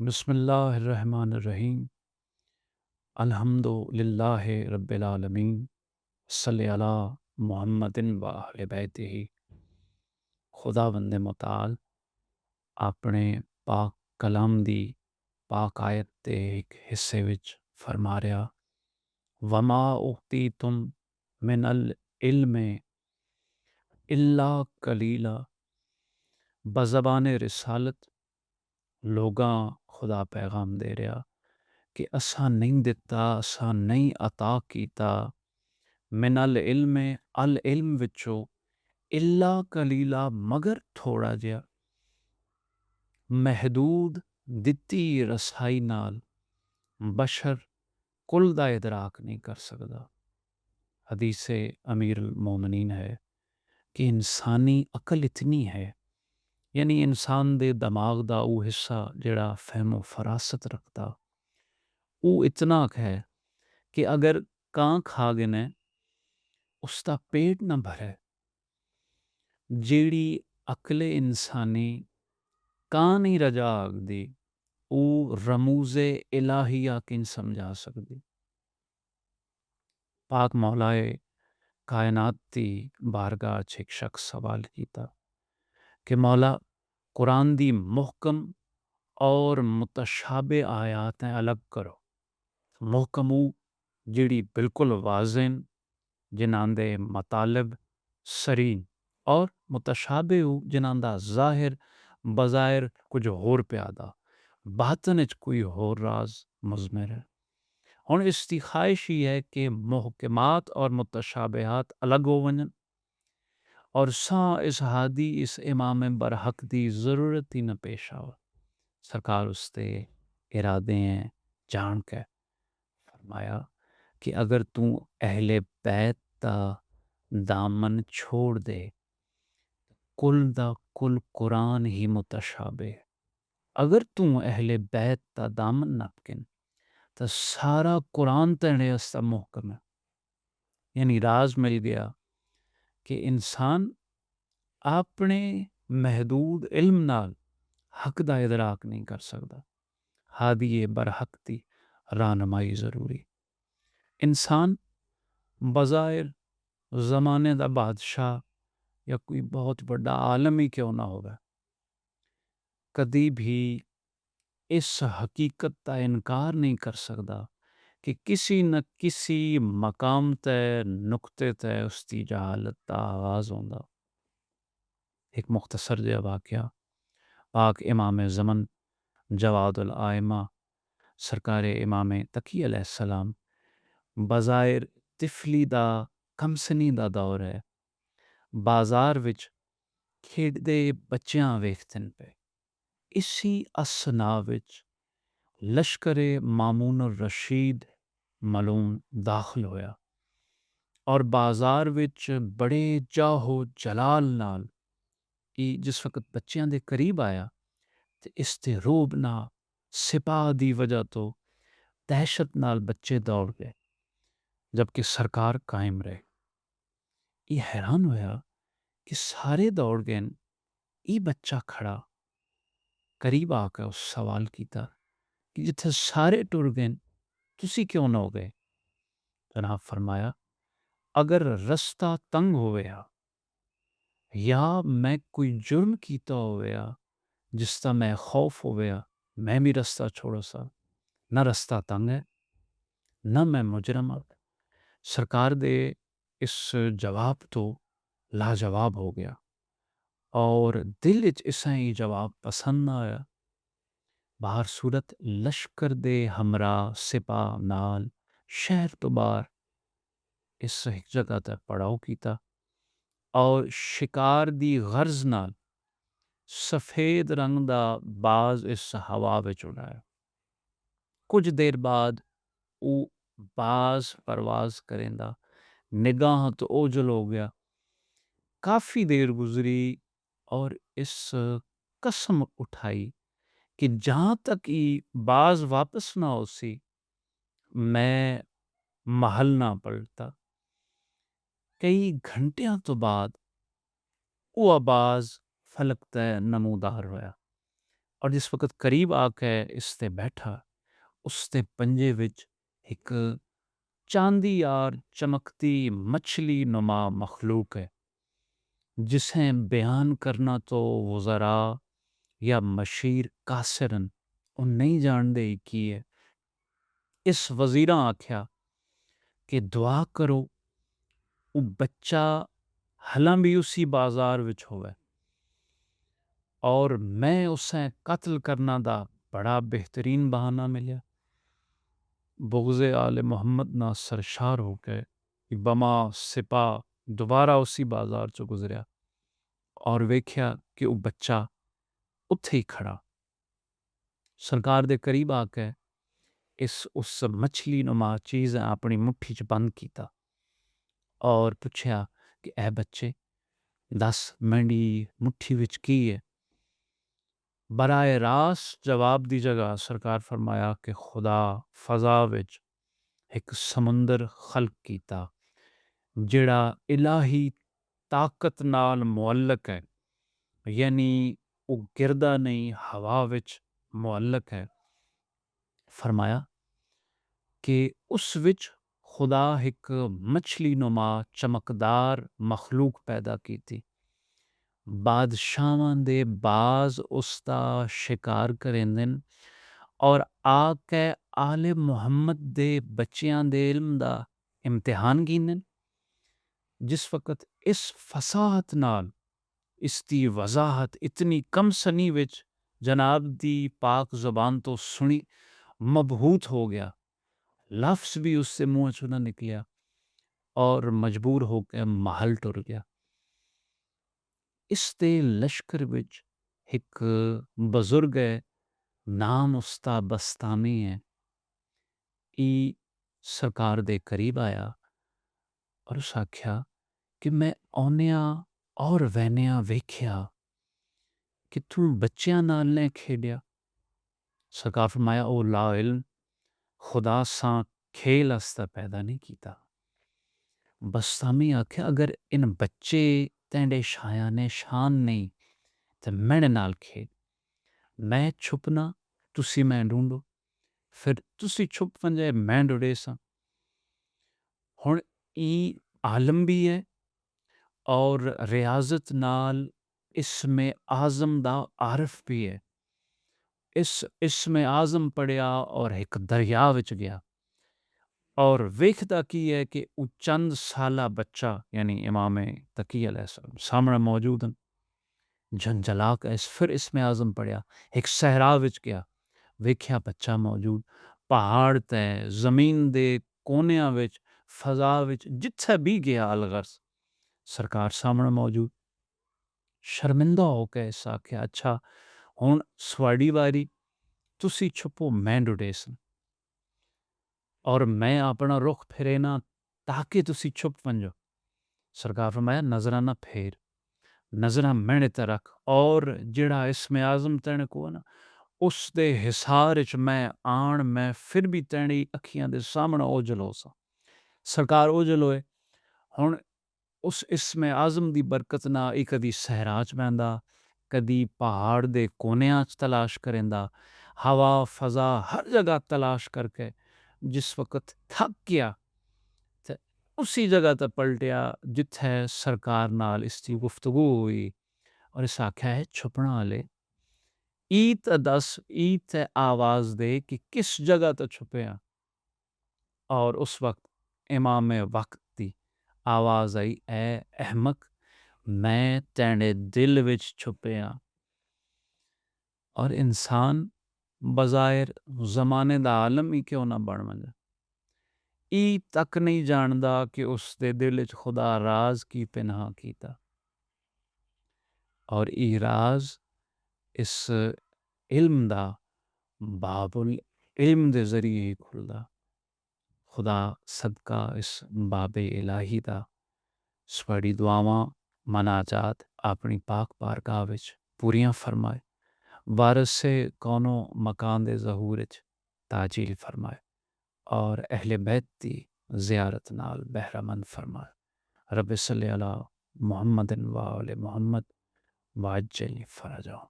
बिस्मिल्लाहिर्रहमानिर्रहीम। अल्हम्दुलिल्लाहि रब्बिल आलमीन। सल्ली अला मुहम्मदिन व अहले बैतिही। खुदावंद मुताल अपने पाक कलाम दी पाक आयत के एक हिस्से विच फरमा रहा, वमा उतीतुम मिनल इल्म इल्ला कलीला। बज़बान रिसालत लोगां खुदा पैगाम दे रहा कि असा नहीं दिता, असा नहीं अता कीता मिनल इल्म अल इल्म विचों इल्ला कलीला मगर थोड़ा जिहा महदूद दिती रसाई नाल बशर कुल दा इदराक नहीं कर सकदा। हदीसे अमीर मोमिनीन है कि इंसानी अकल इतनी है, यानी इंसान दे दिमाग दा वो हिस्सा जिहड़ा फहमो फरासत रखता वो इतना है कि अगर कां खा गिने उसका पेट न भरे। जेड़ी अकले इंसानी कां नहीं रजा आगदी वो रमूजे इलाहिया किन समझा सकदी। पाक मौलाए कायनात दी बारगाह च एक शख्स सवाल कीता कि मौला कुरान दी मुहकम और मुतशाबे आयात अलग करो। मुहकम वो जिहड़ी बिल्कुल वाज़ेन जिन्हां दे मतालब सरीन और मुतशाबे वो जिन्हां दा ज़ाहिर बज़ाहिर कुछ होर प्यादा बातन च कोई होर राज मुज़मिर है। हुण इसकी ख्वाहिश ही है कि मुहकमात और मुतशाबहात अलग हो वञन और सा इस हादी इस इमाम बरहक दी ज़रूरत ही न पेश आवे। सरकार उसते इरादे हैं जान के फरमाया कि अगर तू अहले बैत दा दामन छोड़ दे, कुल दा कुल कुरान ही मुतशाबे है। अगर तू अहले बैत दा दामन न पकिन तो सारा कुरान तेरे वास्ते मुहकम है। यानी राज मिल गया कि इंसान अपने महदूद इल्म नाल हक दा इदराक नहीं कर सकता। हादी बरहक दी रहनुमाई ज़रूरी। इंसान बज़ाहिर ज़माने दा बादशाह या कोई बहुत बड़ा आलम ही क्यों ना होगा, कदी भी इस हकीकत का इनकार नहीं कर सकता कि किसी न किसी मकाम तय नुक्ते तय उसकी जहालत का आगाज़ होंदा। एक मुख्तसर जिहा वाक़या पाक इमाम ज़मन जवादुल आइमा सरकार इमाम तकी अलैहिस्सलाम बज़ाहिर तिफली दा कमसनी दा दौर है। बाज़ार विच खेडदे बच्चियां वेखदे पे। इसी असना विच लश्करे मामून रशीद मलूम दाखिल होया और बाज़ार विच बड़े जाहो जलाल नाल जिस वक़्त बच्चियां दे करीब आया तो इसते रोब ना सिपाह दी वजह तो दहशत नाल बच्चे दौड़ गए जबकि सरकार कायम रहे। ये हैरान होया कि सारे दौड़ गए, ये बच्चा खड़ा करीब आकर उस सवाल कीता कि जिथे सारे टुर गए तुसी क्यों ना हो गए। जनाब फरमाया, अगर रस्ता तंग होया या मैं कोई जुर्म कीता होया जिसका मैं खौफ होया मैं भी रस्ता छोड़ो सा। न रस्ता तंग है न मैं मुजरम अब। सरकार दे इस जवाब तो लाजवाब हो गया और दिल इच इसा ही जवाब पसंद ना आया। बाहर सूरत लश्कर दे हमरा सिपा नाल शहर तो बाहर इस एक जगह तक पड़ाव कीता और शिकार दी गर्ज नाल सफ़ेद रंग दा बाज इस हवा विच उड़ाया। कुछ देर बाद वो बाज परवाज करेंदा निगाह तो ओझल हो गया। काफ़ी देर गुजरी और इस कसम उठाई कि जहाँ तक ये बाज वापस ना हो सी मैं महल ना पलटता। कई घंटियां तो बाद वो आवाज फलक तय नमूदार होया। और जिस वक़्त करीब आके इसते बैठा, उसदे पंजे विच एक चांदी यार चमकती मछली नुमा मखलूक है, जिसें बयान करना तो वज़रा या मशीर कासिरन उन नहीं जानदे की है। इस वज़ीरा आख्या कि दुआ करो वो बच्चा हलां भी उसी बाजार विच होवे और मैं उसें कत्ल करना दा बड़ा बेहतरीन बहाना मिलिया। बुग़्ज़े आले मोहम्मद ना सरशार हो गए। बमा सिपा दोबारा उसी बाजार चो गुजरिया और वेख्या कि वो बच्चा उत्थे ही खड़ा सरकार दे करीब आके इस उस मछली नुमा चीज़ अपनी मुट्ठी च बंद कीता और पुछया कि ए बच्चे दस मेरी मुट्ठी विच की है। बराए रास्त जवाब दी जगह सरकार फरमाया कि खुदा फजा विच एक समुंदर खल्क कीता जिहड़ा इलाही ताकत नाल मुअल्लक है, यानी वो गिरदा नहीं हवा विच मुअल्लक है। फरमाया कि उस विच खुदा एक मछली नुमा चमकदार मखलूक पैदा की थी। बादशाहां दे बाज उसदा शिकार करेंदे न और आके आले मुहम्मद दे बच्चियां दे इल्म दा इम्तिहान गिनदे न। जिस वक़्त इस फसाहत नाल इसदी वज़ाहत इतनी कम सनी विच जनाब दी पाक ज़ुबान तो सुनी मबहूत हो गया। लफ्ज़ भी उससे मुँह चों ना निकलिया और मजबूर होकर महल टुर गया। इसते लश्कर विच एक बुजुर्ग है, नाम उसदा बस्तामी है। ई सरकार दे करीब आया और उस आख्या कि मैं औनिया और वैनिया वेख्या कि तू बच्चियां नाल ने खेडिया। सरकार फरमाया ओ ला इल्म खुदा सा खेल अस्ता पैदा नहीं कीता। बस्तामी आख्या अगर इन बच्चे तेंडे शाया ने शान नहीं तो मेरे नाल खेल। मैं छुपना तुसी मैं ढूंढो फिर तुसी छुप वंजे मैं ढूंढे सा। हुण ई आलम भी है और रियाजत नाल इसमें आज़म दा आरफ भी है। इसमें आज़म पढ़िया और एक दरिया विच गया और वेखदा की है कि वो चंद साला बच्चा यानी इमाम तकी अलैहिस्सलाम सामने मौजूद हैं। झंझलाक इस फिर इसमें आज़म पढ़िया एक सहरा विच गया वेख्या बच्चा मौजूद पहाड़ ते ज़मीन दे कोनियां विच फजा विच जिथे भी गया अलगर्ज सरकार सामने मौजूद। शर्मिंदा होके इस आख्या अच्छा हुण स्वाड़ी वारी तुसी छुपो मैं ढूंढेसन और मैं अपना रुख फिरे ना ताकि तुसी छुप वंजो। सरकार फरमाया नजराना फेर नजरा मैंने ते रख और जिहड़ा इसमें आज़म तेने को ना उस दे हिसार च मैं आण मैं फिर भी तेरी अखियां दे सामने ओझल हो सा। सरकार ओझल होए हुण उस इसमें आज़म दी बरकत ना ई कदी सहरा च बहंदा कदी पहाड़ दे कोनियां च तलाश करेंदा हवा फजा हर जगह तलाश करके जिस वक़्त थक गया ते उसी जगह ते पलटिया जिथे सरकार नाल इसकी गुफ्तगू हुई और इस आख्या है छुपना वाले ई ते दस ई ते आवाज़ दे कि किस जगह ते छुपे हैं। और उस वक्त इमाम वक्त दी आवाज़ आई ए अहमक मैं तेरे दिल विच छुपे हाँ। और इंसान बज़ाहिर ज़माने दा आलम ही क्यों ना बन वंजे ई तक नहीं जानदा कि उसदे दिल च खुदा राज की पिनाह कीता और ई राज इस इल्म दा बाबुल इल्म दे ज़रिए ही खुलदा। खुदा सदका इस बाबे इलाही दा स्वड़ी दुआवां मनाजात अपनी पाक बारगाह विच पूरियां फरमाए वारस से कौनो मकान दे ज़हूर च ताजील फरमाए और अहले बैत दी ज़ियारत नाल बहरामंद फरमाए। रब सल्ली अला मुहम्मदिन व आले मुहम्मद वाजल फरजो।